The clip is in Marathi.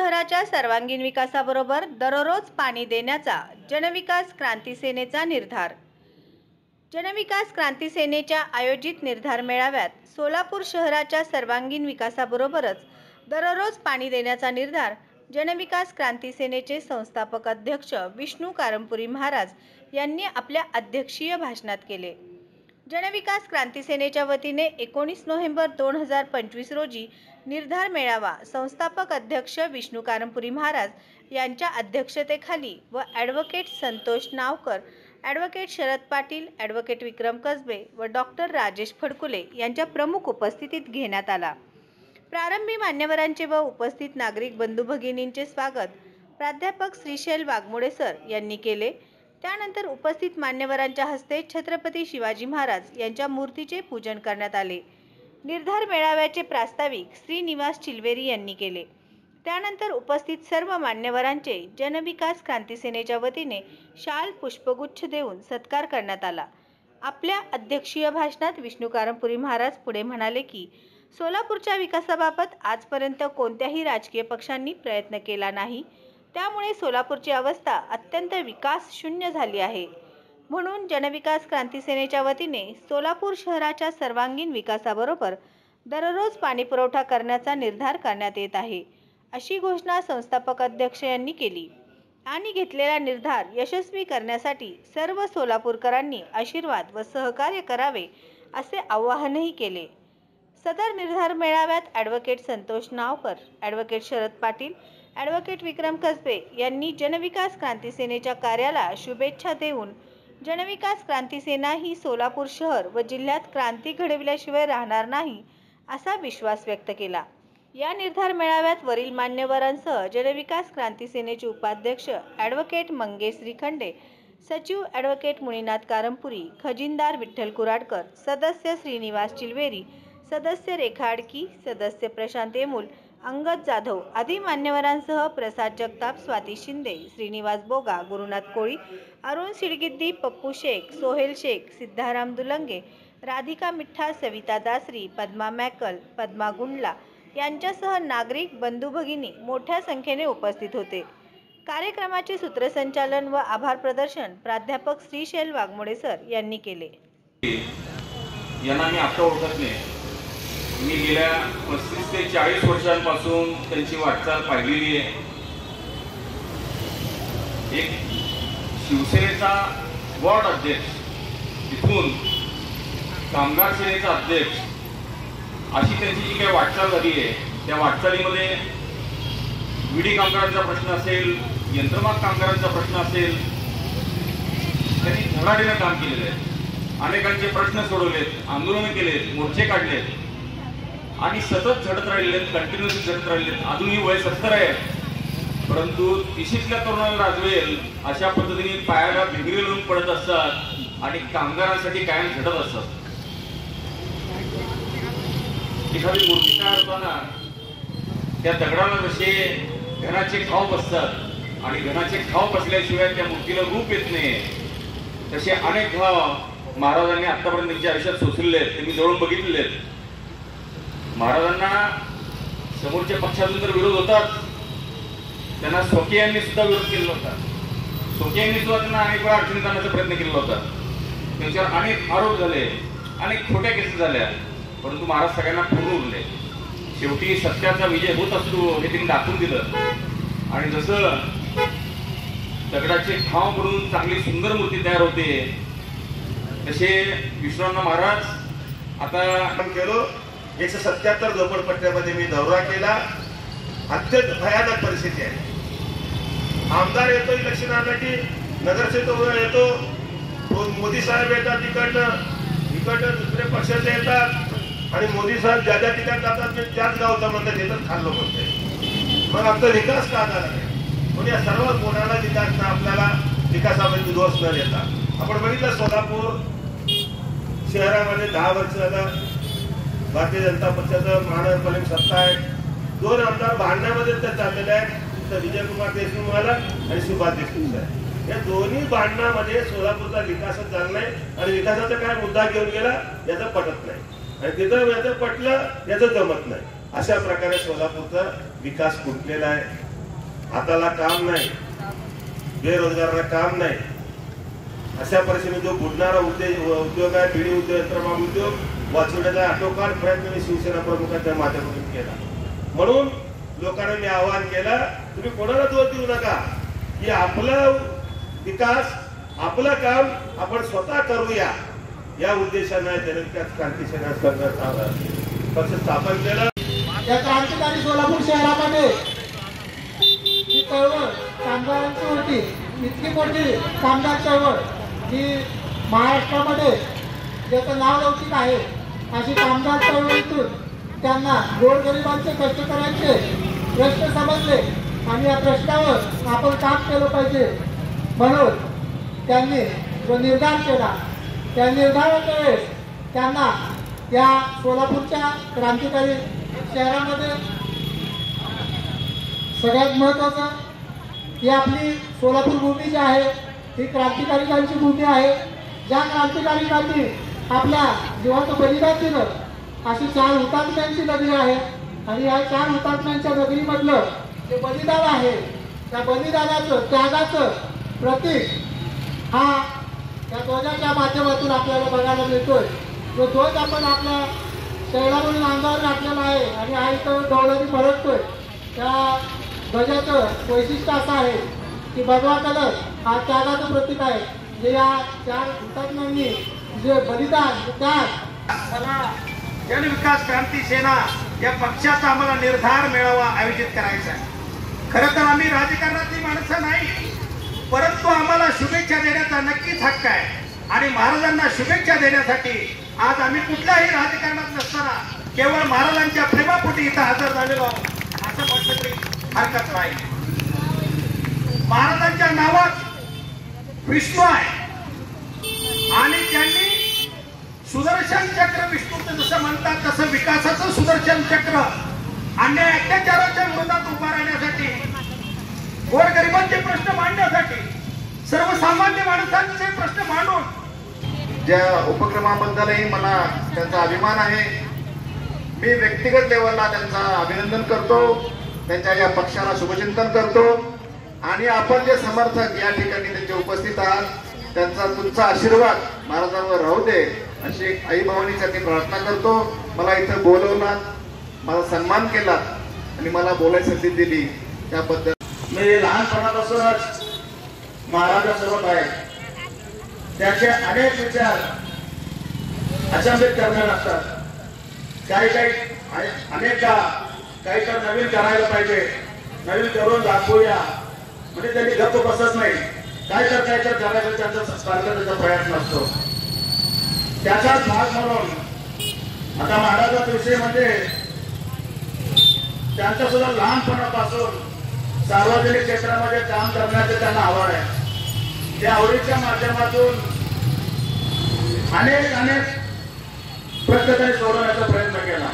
शहराच्या सर्वांगीण विकासाबरोबर दररोज पाणी देण्याचा जनविकास क्रांती सेनेचा निर्धार। जनविकास क्रांती सेनेच्या आयोजित निर्धार मेळाव्यात सोलापूर शहराच्या सर्वांगीण विकासाबरोबरच दररोज पाणी देण्याचा निर्धार जनविकास क्रांती सेनेचे संस्थापक अध्यक्ष विष्णू कारंपुरी महाराज यांनी आपल्या अध्यक्षीय भाषणात केले। जनविकास क्रांती सेनेच्या वतीने 19 नोव्हेंबर 2025 रोजी निर्धार मेळावा संस्थापक अध्यक्ष विष्णू कारंपुरी महाराज यांच्या अध्यक्षतेखाली व advocate Santosh Navkar, advocate Sharad Patil, advocate Vikram Kasbe व डॉक्टर राजेश फडकुले यांच्या प्रमुख उपस्थितीत घेण्यात आला। प्रारंभी मान्यवरांचे व उपस्थित नागरिक बंधू भगिनींचे स्वागत प्राध्यापक श्रीशैल वाघमोडे सर यांनी केले। त्यानंतर उपस्थित मान्यवरांच्या हस्ते छत्रपती शिवाजी महाराज यांच्या मूर्तीचे पूजन करण्यात आले। निर्धार मेळाव्याचे प्रास्ताविक श्रीनिवास चिलवेरी यांनी केले। त्यानंतर उपस्थित सर्व मान्यवरांचे जनविकास क्रांती सेनेच्या वतीने शाल पुष्पगुच्छ देऊन सत्कार करण्यात आला। आपल्या अध्यक्षीय भाषणात विष्णू कारंपुरी महाराज पुढे म्हणाले की सोलापूरच्या विकासाबाबत आजपर्यंत कोणत्याही राजकीय पक्षांनी प्रयत्न केला नाही, त्यामुळे सोलापूरची अवस्था अत्यंत विकास शून्य झाली आहे। म्हणून जनविकास क्रांती सेनेच्या वतीने सोलापूर शहराच्या सर्वांगीण विकासाबरोबर दररोज पाणी पुरवठा करण्याचा निर्धार करण्यात येत आहे, अशी घोषणा संस्थापक अध्यक्ष यांनी केली आणि घेतलेला निर्धार यशस्वी करण्यासाठी सर्व सोलापूरकरांनी आशीर्वाद व सहकार्य करावे असे आवाहनही केले। सदर निर्धार मेळाव्यात advocate Santosh Navkar, advocate Sharad Patil, advocate Vikram Kasbe यांनी जनविकास क्रांती सेनेच्या कार्याला शुभेच्छा देऊन जनविकास क्रांती सेना ही सोलापूर शहर व जिल्ह्यात क्रांती घडविल्याशिवाय राहणार नाही असा विश्वास व्यक्त केला। या निर्धार मेळाव्यात वरील मान्यवरांसह जनविकास क्रांती सेनेचे उपाध्यक्ष ॲडव्होकेट मंगेश श्रीखंडे, सचिव ॲडव्होकेट मुनीनाथ कारंपुरी, खजिनदार विठ्ठल कुराडकर, सदस्य श्रीनिवास चिलवेरी, सदस्य रेखा अडकी, सदस्य प्रशांत येमूल, अंगद जाधव आदी मान्यवरांसह प्रसाद जगताप, स्वाती शिंदे, श्रीनिवास बोगा, गुरुनाथ कोळी, अरुण सिडगिद्दी, पप्पू शेख, सोहेल शेख, सिद्धाराम दुलंगे, राधिका मिठ्ठा, सविता दासरी, पद्मा मॅकल, पद्मा गुंडला यांच्यासह नागरिक बंधू भगिनी मोठ्या संख्येने उपस्थित होते। कार्यक्रमाचे सूत्रसंचालन व आभार प्रदर्शन प्राध्यापक श्रीशैल वाघमोडे सर यांनी केले। यांना मी आता ओळखत नाही, मी गेल्या 35 ते 40 वर्षांपासून त्यांची वाटचाल पाहिलेली आहे। एक शिवसेनेचा वॉर्ड अध्यक्ष, तिथून कामगार सेनेचा अध्यक्ष, अशी त्यांची जी काही वाटचाल झाली आहे, त्या वाटचालीमध्ये विडी कामगारांचा प्रश्न असेल, यंत्रमाग कामगारांचा प्रश्न असेल, त्यांनी धडाडीनं काम केलेलं आहे। अनेकांचे प्रश्न सोडवलेत, आंदोलन केलेत, मोर्चे काढलेत आणि सतत झडत राहिलेत, कंटिन्युअसली झडत राहिलेत। अजूनही वय 70 आहे, परंतु 30ल्या तरुणाला राजवेल अशा पद्धतीने पायाला भिंगरी लावून पडत असतात आणि कामगारांसाठी कायम झटत असतात। एखादी मूर्ती तयार होताना त्या दगडाला जसे घनाचे खाव बसतात आणि घनाचे खाव बसल्याशिवाय त्या मूर्तीला रूप येत नाही, तसे अनेक घाव महाराजांनी आतापर्यंत त्यांच्या आयुष्यात सोसलेले आहेत, त्यांनी जवळून बघितलेले आहेत। महाराजांना समोरच्या पक्षातून तर विरोध होताच, त्यांना स्वकीयांनी सुद्धा विरोध केला होता। स्वकीयांनी सुद्धा त्यांना अनेक वेळा अडचणीत आणण्याचा प्रयत्न केला होता, त्यांच्यावर अनेक आरोप झाले, अनेक खोट्या केसेस झाल्या, परंतु महाराज सगळ्यांना पूर्ण उरले। शेवटी सत्याचा विजय होत असतो हे त्यांनी दाखवून दिलं आणि जसं दगडाचे खांब म्हणून चांगली सुंदर मूर्ती तयार होते, तसे विश्वनाथ महाराज आता केलो। 177 झोपडपट्ट्यामध्ये मी दौरा केला, अत्यंत भयानक परिस्थिती आहे। आमदार येतो इलेक्शनासाठी, नगरसेवक येतो, मोदी साहेब येतात, इकडनं दुसरे पक्षाचे येतात आणि मोदी साहेब ज्या ज्या ठिकाणी जातात ते त्याच गावचा म्हणतात, येतात खाल्लो म्हणते। मग आमचा विकास का झाला नाही? म्हणजे या सर्व कोणाला विकास आपल्याला विकासामध्ये दोष न देता आपण बघितलं सोलापूर शहरामध्ये 10 वर्ष झालं भारतीय जनता पक्षाचं महानगरपालिका सत्ता आहे। 2 आमदार भांडण्यामध्ये तर चाललेले आहेत, तर विजयकुमार देशमुख आला आणि सुभाष देशमुख आहे। या दोन्ही भांडणामध्ये सोलापूरचा विकासच झाला नाही आणि विकासाचा काय मुद्दा घेऊन गेला याचं पटत नाही आणि तिथं याचं पटलं याचं जमत नाही। अशा प्रकारे सोलापूरचा विकास खुंटलेला आहे। हाताला काम नाही, बेरोजगारांना काम नाही, अशा परिस्थितीत जो बुडणारा उद्योग आहे, बीडी उद्योग, यंत्रमाग उद्योग वाचवण्याचा आटोकाट प्रयत्न मी शिवसेना प्रमुखांच्या माध्यमातून केला. म्हणून लोकांना मी आवाहन केलं, तुम्ही कोणाला दोष देऊ नका, की आपला विकास, आपलं काम आपण स्वतः करूया, या उद्देशाने जनविकास क्रांती सेना पक्ष स्थापन केलं. या क्रांतिकारी सोलापूर शहरामध्ये ही चळवळ कामगारांची होती, इतकी मोठी कामगार चळवळ ही महाराष्ट्रामध्ये ज्याचं नाव लौकिक आहे, अशी कामगार चळवळीतून त्यांना गोरगरिबांचे कष्टकऱ्यांचे प्रश्न समजले आणि या प्रश्नावर आपण काम केलं पाहिजे म्हणून त्यांनी जो निर्धार केला, त्या निर्धाराच्या वेळेस त्यांना या सोलापूरच्या क्रांतिकारी शहरामध्ये सगळ्यात महत्त्वाचं ही आपली सोलापूर भूमी जी आहे ही क्रांतिकारिकांची भूमी आहे. ज्या क्रांतिकारिकांनी आपल्या जीवाचं बलिदान दिलं अशी 4 हुतात्म्यांची नगरी आहे आणि या 4 हुतात्म्यांच्या नगरीमधलं जे बलिदान आहे त्या बलिदानाचं, त्यागाचं प्रतीक हा या ध्वजाच्या माध्यमातून आपल्याला बघायला मिळतोय. जो ध्वज आपण आपल्या शहरावरील अंगावर घातलेला आहे आणि हा इथं डोळ्याने फरकतोय, त्या ध्वजाचं वैशिष्ट्य असं आहे की भगवा कलर हा त्यागाचं प्रतीक आहे. जे या 4 हुतात्म्यांनी जे बलिदान, त्याग, मला जनविकास क्रांती सेना या पक्षाचा आम्हाला निर्धार मेळावा आयोजित करायचा आहे. खरं तर आम्ही राजकारणातली माणसं नाही, परंतु आम्हाला शुभेच्छा देण्याचा नक्कीच हक्क आहे आणि महाराजांना शुभेच्छा देण्यासाठी आज आम्ही कुठल्याही राजकारणात नसताना केवळ महाराजांच्या प्रेमापोटी इथं हजर झालेलो आहोत असं म्हटलं तरी हरकत नाही. महाराजांच्या नावात विष्णू आहे आणि त्यांनी सुदर्शन चक्र, विष्णूचं जसं म्हणतात तसं विकासाचं सुदर्शन चक्र अन्याय अत्याचाराच्या विरोधात उभा राहण्यासाठी, गोरगरिबांचे प्रश्न मांडण्यासाठी, सर्वसामान्य माणसांचे प्रश्न मांडून ज्या उपक्रमाबद्दलही मला त्यांचा अभिमान आहे. मी व्यक्तिगत लेवलला त्यांचा अभिनंदन करतो, त्यांच्या या पक्षाला शुभचिंतन करतो आणि आपण जे समर्थक या ठिकाणी त्यांचे उपस्थित आहात त्यांचा, तुमचा आशीर्वाद महाराजांवर राहू दे अशी आई भवानीसाठी प्रार्थना करतो. मला इथं बोलवलात, माझा सन्मान केला आणि मला बोलायची संधी दिली त्याबद्दल मी लहानपणापासूनच महाराजांसोबत आहे. त्याचे अनेक विचार अचंबित करणारे असतात. काही अनेकदा काही तर नवीन करायला पाहिजे, नवीन करून दाखवूया म्हणजे त्यांनी गप्प बसत नाही, काय तर करायचं त्यांचा सारखा प्रयत्न असतो. त्याचाच भाग म्हणून आता महाराजांचा विषय म्हणजे त्यांचा सुद्धा लहानपणापासून सार्वजनिक क्षेत्रामध्ये काम करण्याचे त्यांना आवड आहे. त्या आवडीच्या माध्यमातून अनेक प्रश्न त्यांनी सोडवण्याचा प्रयत्न केला.